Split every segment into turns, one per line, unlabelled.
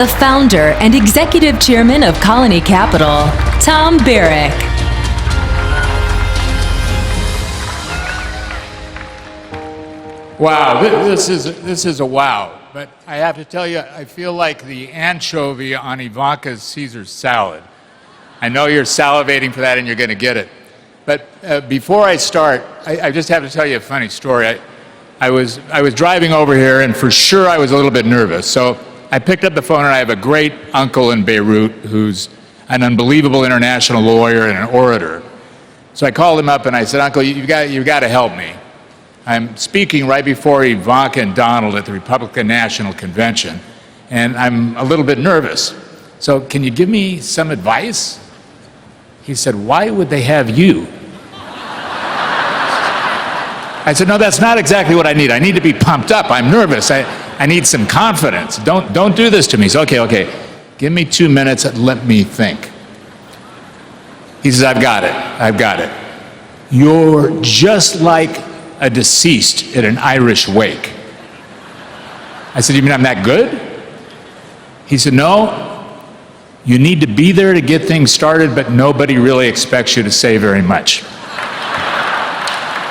The founder and executive chairman of Colony Capital, Tom Barrack.
Wow, this is a wow. But I have to tell you, I feel like the anchovy on Ivanka's Caesar salad. I know you're salivating for that and you're going to get it. But before I start, I just have to tell you a funny story. I was driving over here, and for sure I was a little bit nervous. So I picked up the phone, and I have a great uncle in Beirut who's an unbelievable international lawyer and an orator. So I called him up and I said, "Uncle, you've got to help me. I'm speaking right before Ivanka and Donald at the Republican National Convention, and I'm a little bit nervous. So can you give me some advice?" He said, "Why would they have you?" I said, "No, that's not exactly what I need. I need to be pumped up. I'm nervous. I need some confidence. Don't do this to me." So, okay. Give me 2 minutes and let me think. He says, I've got it. You're just like a deceased at an Irish wake. I said, "You mean I'm that good?" He said, "No, you need to be there to get things started, but nobody really expects you to say very much."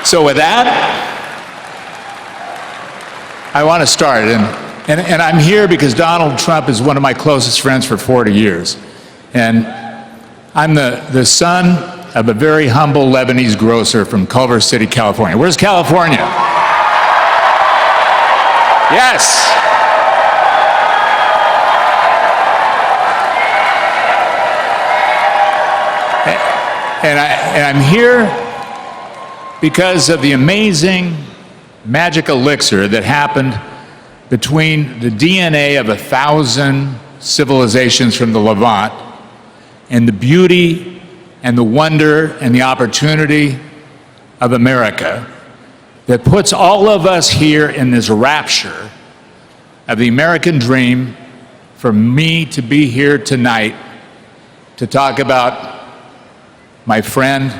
So with that, I want to start. And I'm here because Donald Trump is one of my closest friends for 40 years. And I'm the son of a very humble Lebanese grocer from Culver City, California. Where's California? Yes. And I'm here because of the amazing magic elixir that happened between the DNA of 1,000 civilizations from the Levant and the beauty and the wonder and the opportunity of America that puts all of us here in this rapture of the American dream for me to be here tonight to talk about my friend,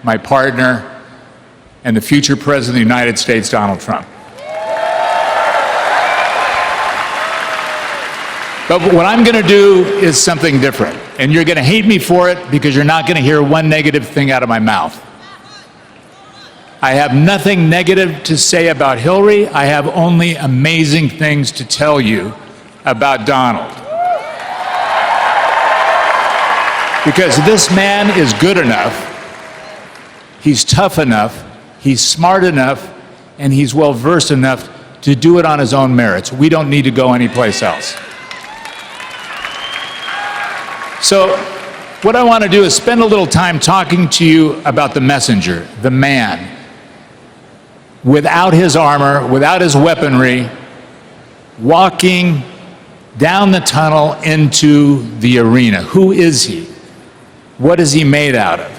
my partner, and the future President of the United States, Donald Trump. But what I'm going to do is something different. And you're going to hate me for it because you're not going to hear one negative thing out of my mouth. I have nothing negative to say about Hillary. I have only amazing things to tell you about Donald. Because this man is good enough, he's tough enough, he's smart enough, and he's well-versed enough to do it on his own merits. We don't need to go anyplace else. So what I want to do is spend a little time talking to you about the messenger, the man, without his armor, without his weaponry, walking down the tunnel into the arena. Who is he? What is he made out of?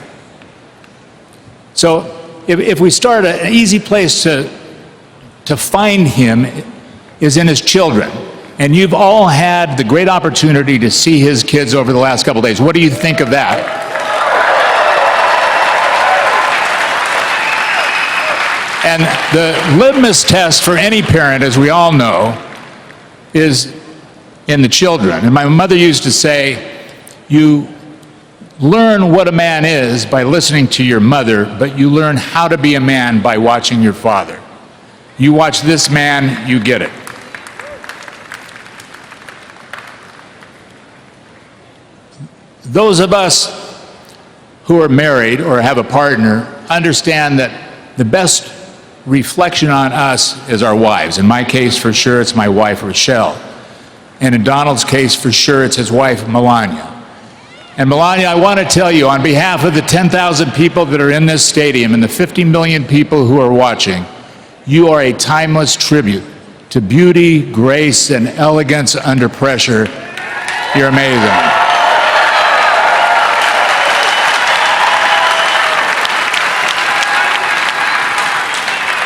So if we start, an easy place to find him is in his children. And you've all had the great opportunity to see his kids over the last couple days. What do you think of that? And the litmus test for any parent, as we all know, is in the children. And my mother used to say, you learn what a man is by listening to your mother, but you learn how to be a man by watching your father. You watch this man, you get it. Those of us who are married or have a partner understand that the best reflection on us is our wives. In my case, for sure, it's my wife, Rochelle. And in Donald's case, for sure, it's his wife, Melania. And Melania, I want to tell you, on behalf of the 10,000 people that are in this stadium and the 50 million people who are watching, you are a timeless tribute to beauty, grace, and elegance under pressure. You're amazing.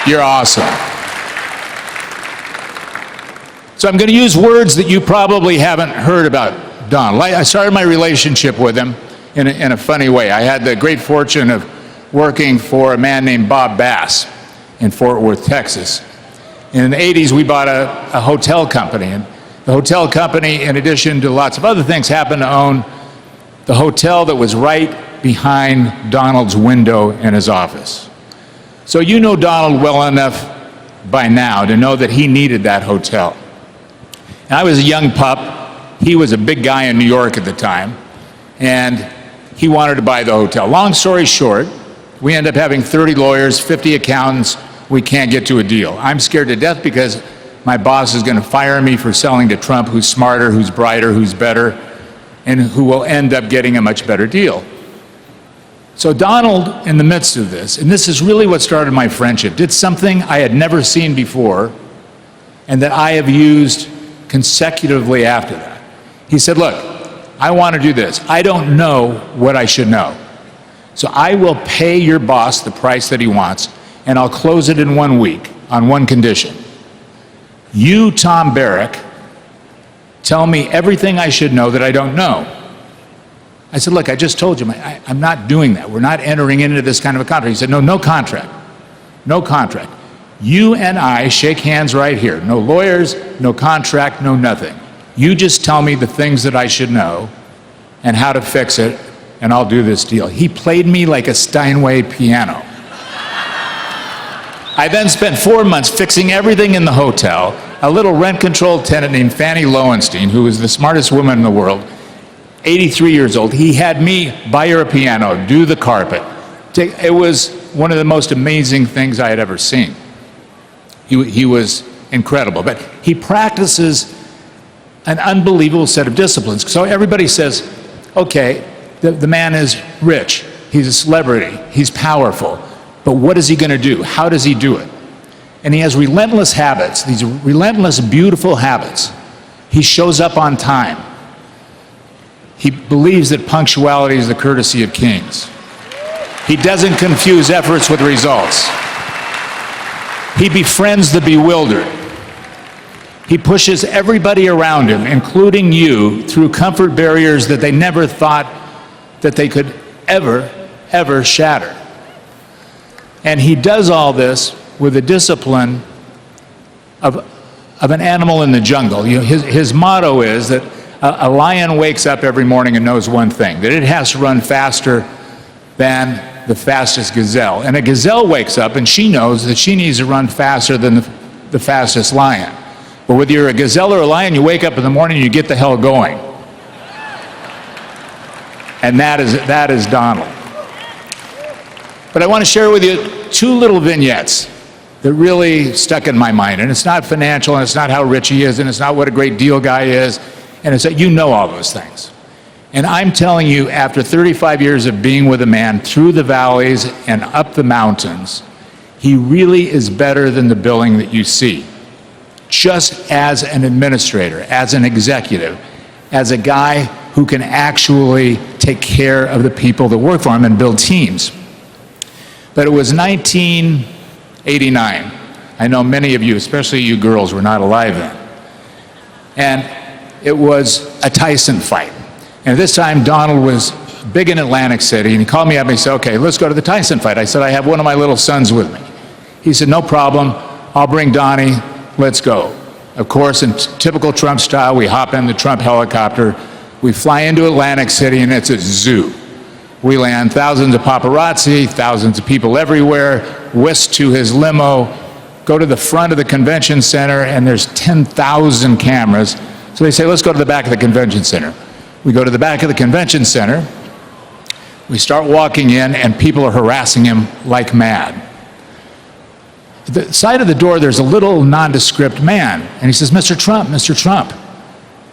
You're awesome. So I'm going to use words that you probably haven't heard about Donald. I started my relationship with him in a funny way. I had the great fortune of working for a man named Bob Bass in Fort Worth, Texas. In the 80s, we bought a hotel company, and The hotel company, in addition to lots of other things, happened to own the hotel that was right behind Donald's window in his office. So you know Donald well enough by now to know that he needed that hotel. And I was a young pup. He was a big guy in New York at the time, and he wanted to buy the hotel. Long story short, we end up having 30 lawyers, 50 accountants. We can't get to a deal. I'm scared to death because my boss is going to fire me for selling to Trump, who's smarter, who's brighter, who's better, and who will end up getting a much better deal. So Donald, in the midst of this, and this is really what started my friendship, did something I had never seen before and that I have used consecutively after that. He said, look, I want to do this. I don't know what I should know. So I will pay your boss the price that he wants, and I'll close it in 1 week on one condition. You, Tom Barrack, tell me everything I should know that I don't know. I said, look, I just told you, I'm not doing that. We're not entering into this kind of a contract. He said, no, no contract. No contract. You and I shake hands right here. No lawyers, no contract, no nothing. You just tell me the things that I should know and how to fix it, and I'll do this deal. He played me like a Steinway piano. I then spent 4 months fixing everything in the hotel. A little rent-controlled tenant named Fannie Lowenstein, who was the smartest woman in the world, 83 years old. He had me buy her a piano, do the carpet. It was one of the most amazing things I had ever seen. He was incredible. But he practices an unbelievable set of disciplines. So everybody says, okay, the man is rich. He's a celebrity. He's powerful. But what is he going to do? How does he do it? And he has relentless habits, these relentless, beautiful habits. He shows up on time. He believes that punctuality is the courtesy of kings. He doesn't confuse efforts with results. He befriends the bewildered. He pushes everybody around him, including you, through comfort barriers that they never thought that they could ever shatter. And he does all this with the discipline of an animal in the jungle. You know, his motto is that a lion wakes up every morning and knows one thing, that it has to run faster than the fastest gazelle. And a gazelle wakes up and she knows that she needs to run faster than the fastest lion. But whether you're a gazelle or a lion, you wake up in the morning and you get the hell going. And that is Donald. But I want to share with you 2 little vignettes that really stuck in my mind. And it's not financial, and it's not how rich he is, and it's not what a great deal guy is, and it's that you know all those things. And I'm telling you, after 35 years of being with a man through the valleys and up the mountains, he really is better than the billing that you see. Just as an administrator, as an executive, as a guy who can actually take care of the people that work for him and build teams. But it was 1989. I know many of you, especially you girls, were not alive then. And it was a Tyson fight. And this time Donald was big in Atlantic City, and he called me up and he said, okay, let's go to the Tyson fight. I said, I have one of my little sons with me. He said, no problem, I'll bring Donnie, let's go. Of course, in typical Trump style, we hop in the Trump helicopter, we fly into Atlantic City, and it's a zoo. We land, thousands of paparazzi, thousands of people everywhere, whisked to his limo, go to the front of the convention center, and there's 10,000 cameras. So they say, let's go to the back of the convention center. We go to the back of the convention center, we start walking in, and people are harassing him like mad. At the side of the door, there's a little nondescript man, and he says, Mr. Trump, Mr. Trump.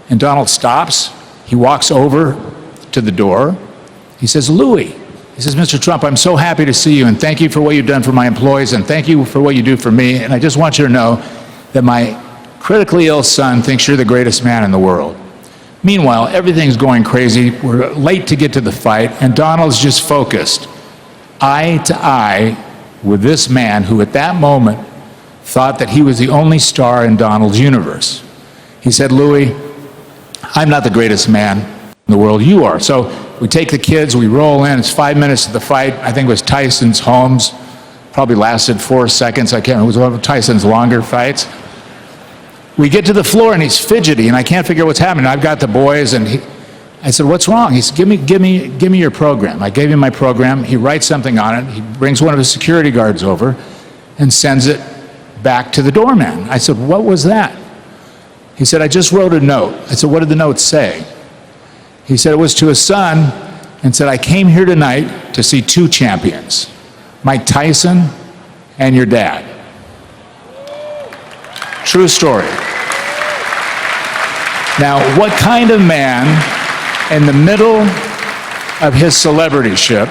And Donald stops, he walks over to the door, he says, Louis. He says, Mr. Trump, I'm so happy to see you, and thank you for what you've done for my employees, and thank you for what you do for me, and I just want you to know that my critically ill son thinks you're the greatest man in the world. Meanwhile, everything's going crazy, we're late to get to the fight, and Donald's just focused, eye to eye with this man who at that moment thought that he was the only star in Donald's universe. He said, Louis, I'm not the greatest man in the world, you are. So we take the kids, we roll in, it's 5 minutes to the fight. I think it was Tyson's Holmes, probably lasted 4 seconds. I can't remember, it was one of Tyson's longer fights. we get to the floor and he's fidgety and I can't figure out what's happening. I've got the boys and I said, what's wrong? He said, give me your program. I gave him my program. He writes something on it. He brings one of his security guards over and sends it back to the doorman. I said, what was that? He said, I just wrote a note. I said, what did the note say? He said it was to his son and said, I came here tonight to see two champions, Mike Tyson and your dad. True story. Now, what kind of man in the middle of his celebrityship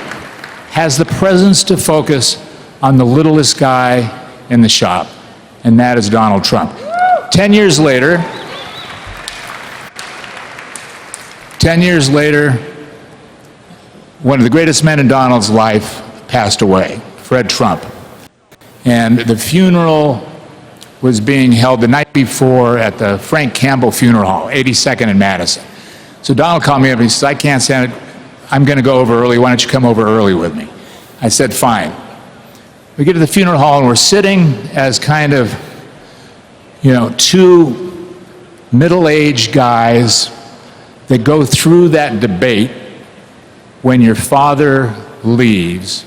has the presence to focus on the littlest guy in the shop? And that is Donald Trump. 10 years later, one of the greatest men in Donald's life passed away, Fred Trump. And the funeral was being held the night before at the Frank Campbell Funeral Hall, 82nd and Madison. So Donald called me up and he says, I can't stand it. I'm going to go over early. Why don't you come over early with me? I said, fine. We get to the funeral hall and we're sitting as kind of, two middle-aged guys that go through that debate when your father leaves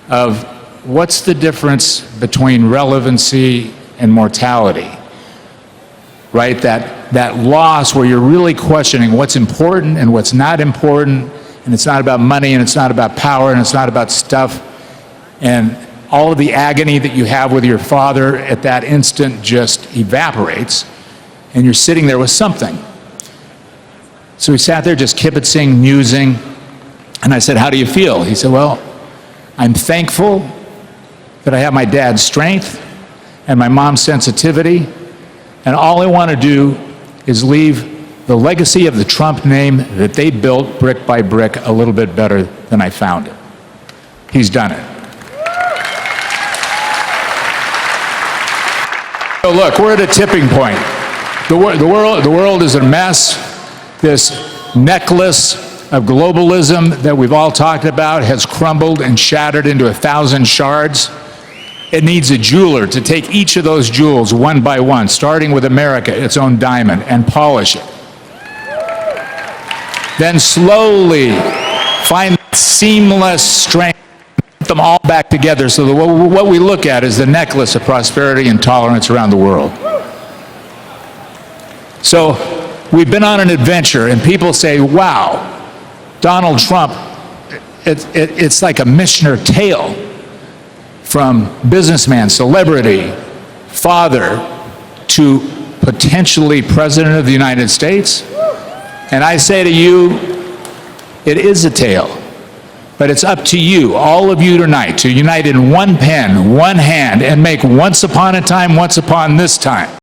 of what's the difference between relevancy and mortality, right? That loss where you're really questioning what's important and what's not important, and it's not about money, and it's not about power, and it's not about stuff, and all of the agony that you have with your father at that instant just evaporates, and you're sitting there with something. So we sat there just kibitzing, musing, and I said, how do you feel? He said, well, I'm thankful that I have my dad's strength and my mom's sensitivity, and all I want to do is leave the legacy of the Trump name that they built brick by brick a little bit better than I found it. He's done it. So look, we're at a tipping point. The world is a mess. This necklace of globalism that we've all talked about has crumbled and shattered into 1,000 shards. It needs a jeweler to take each of those jewels one by one, starting with America, its own diamond, and polish it. Then slowly find that seamless strength, put them all back together so that what we look at is the necklace of prosperity and tolerance around the world. So we've been on an adventure, and people say, wow, Donald Trump, it's like a Mishnah tale. From businessman, celebrity, father, to potentially president of the United States. And I say to you, it is a tale. But it's up to you, all of you tonight, to unite in one pen, one hand, and make once upon a time, once upon this time.